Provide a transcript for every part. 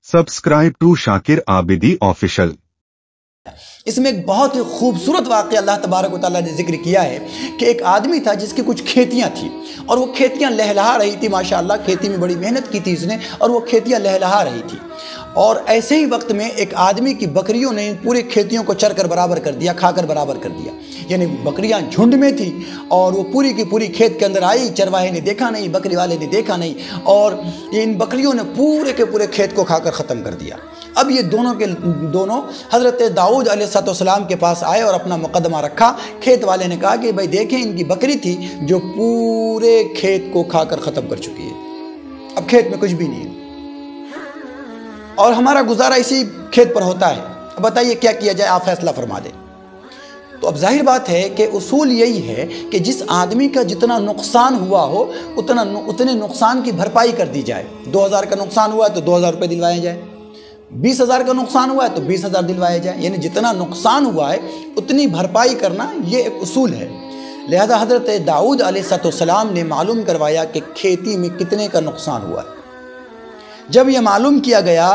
Subscribe to Shakir Abidi Official. इसमें एक बहुत ही खूबसूरत वाक़या अल्लाह तबारक व तआला ने ज़िक्र किया है कि एक आदमी था जिसकी कुछ खेतियां थी और वो खेतियां लहलहा रही थी। माशाअल्लाह खेती में बड़ी मेहनत की थी इसने और वो खेतियां लहलहा रही थी। और ऐसे ही वक्त में एक आदमी की बकरियों ने पूरे खेतियों को चर कर बराबर कर दिया, खाकर बराबर कर दिया। यानी बकरियां झुंड में थी और वो पूरी की पूरी खेत के अंदर आई। चरवाहे ने देखा नहीं, बकरी वाले ने देखा नहीं और इन बकरियों ने पूरे के पूरे खेत को खाकर ख़त्म कर दिया। अब ये दोनों हज़रत दाऊद अलैहिस्सलाम के पास आए और अपना मुकदमा रखा। खेत वाले ने कहा कि भाई देखें, इनकी बकरी थी जो पूरे खेत को खाकर ख़त्म कर चुकी है। अब खेत में कुछ भी नहीं है और हमारा गुजारा इसी खेत पर होता है। अब बताइए क्या किया जाए, आप फैसला फरमा दें। तो अब जाहिर बात है कि उसूल यही है कि जिस आदमी का जितना नुकसान हुआ हो उतने नुकसान की भरपाई कर दी जाए। 2000 का नुकसान हुआ है तो 2000 रुपये दिलवाए जाए, 20,000 का नुकसान हुआ है तो 20,000 दिलवाए जाए। यानी जितना नुकसान हुआ है उतनी भरपाई करना ये एक उसूल है। लिहाजा हज़रत दाऊद अलैहिस्सलाम ने मालूम करवाया कि खेती में कितने का नुकसान हुआ है। जब यह मालूम किया गया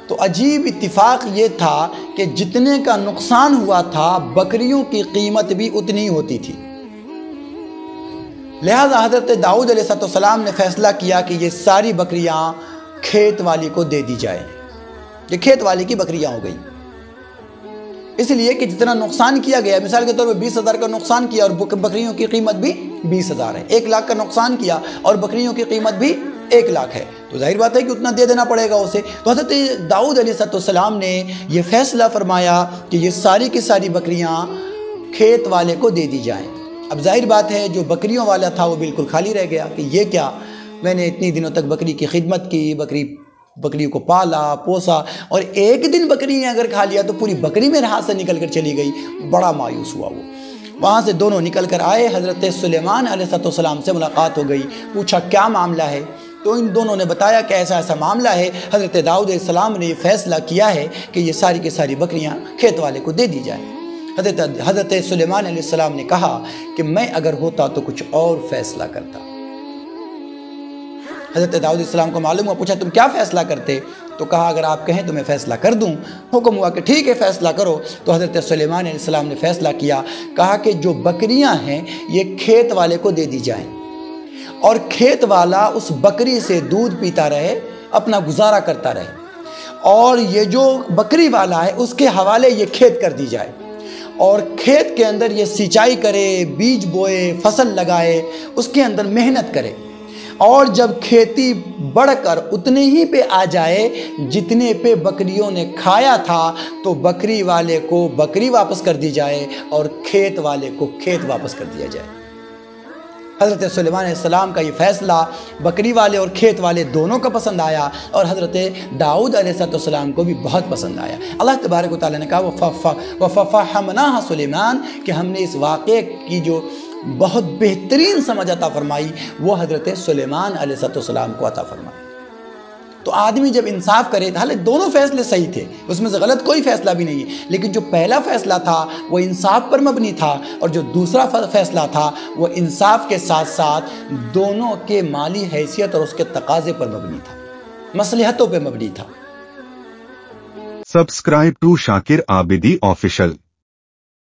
तो अजीब इत्तिफाक ये था कि जितने का नुकसान हुआ था बकरियों की कीमत भी उतनी ही होती थी। लिहाजा हज़रत दाऊद अलैहिस्सलाम ने फैसला किया कि ये सारी बकरियां खेत वाली को दे दी जाए। ये खेत वाले की बकरियां हो गई, इसलिए कि जितना नुकसान किया गया, मिसाल के तौर पर 20,000 का नुकसान किया और बकरियों की कीमत भी 20,000 है। 1 लाख का नुकसान किया और बकरियों की कीमत भी 1 लाख है, तो जाहिर बात है कि उतना दे देना पड़ेगा उसे। तो हज़रत दाऊद अलैहिस्सलाम ने यह फैसला फरमाया कि ये सारी की सारी बकरियां खेत वाले को दे दी जाएं। अब जाहिर बात है जो बकरियों वाला था वो बिल्कुल खाली रह गया कि ये क्या, मैंने इतनी दिनों तक बकरी की खिदमत की, बकरी को पाला पोसा और एक दिन बकरी ने अगर खा लिया तो पूरी बकरी मेरे हाथ से निकल कर चली गई। बड़ा मायूस हुआ वो। वहाँ से दोनों निकल कर आए, हज़रत सुलेमान अलैहिस्सलाम से मुलाकात हो गई। पूछा क्या मामला है, तो इन दोनों ने बताया कि ऐसा ऐसा मामला है। हज़रत दाऊद अलैहिस्सलाम ने ये फ़ैसला किया है कि ये सारी की सारी बकरियाँ खेत वाले को दे दी जाए। हज़रत सुलेमान अलैहिस्सलाम ने कहा कि मैं अगर होता तो कुछ और फ़ैसला करता। हज़रत दाऊद अलैहिस्सलाम को मालूम हुआ, पूछा तुम क्या फ़ैसला करते, तो कहा अगर आप कहें तो मैं फ़ैसला कर दूं। हुक्म हुआ कि ठीक है फ़ैसला करो। तो हज़रत सुलेमान अलैहिस्सलाम ने फ़ैसला किया, कहा कि जो बकरियां हैं ये खेत वाले को दे दी जाएं और खेत वाला उस बकरी से दूध पीता रहे, अपना गुजारा करता रहे और ये जो बकरी वाला है उसके हवाले ये खेत कर दी जाए और खेत के अंदर ये सिंचाई करे, बीज बोए, फसल लगाए, उसके अंदर मेहनत करे और जब खेती बढ़कर उतने ही पे आ जाए जितने पे बकरियों ने खाया था तो बकरी वाले को बकरी वापस कर दी जाए और खेत वाले को खेत वापस कर दिया जाए। हज़रत सुलेमान अलैहिस्सलाम का ये फ़ैसला बकरी वाले और खेत वाले दोनों को पसंद आया और हज़रत दाऊद अलैहिस्सलाम को भी बहुत पसंद आया। अल्लाह तबारक व तआला ने कहा वफ़फ़हमनाहा सुलेमान, कि हमने इस वाक़े की जो बहुत बेहतरीन समझ अता फरमाई वो हज़रत सुलेमान अलैहिस्सलाम को अता फरमाई। तो आदमी जब इंसाफ करे, हालांकि दोनों फैसले सही थे, उसमें से गलत कोई फैसला भी नहीं है, लेकिन जो पहला फैसला था वो इंसाफ पर मबनी था और जो दूसरा फैसला था वो इंसाफ के साथ साथ दोनों के माली हैसियत और उसके तकाजे पर मबनी था, मसलहतों पर मबनी था। Subscribe to Shakir Abidi official.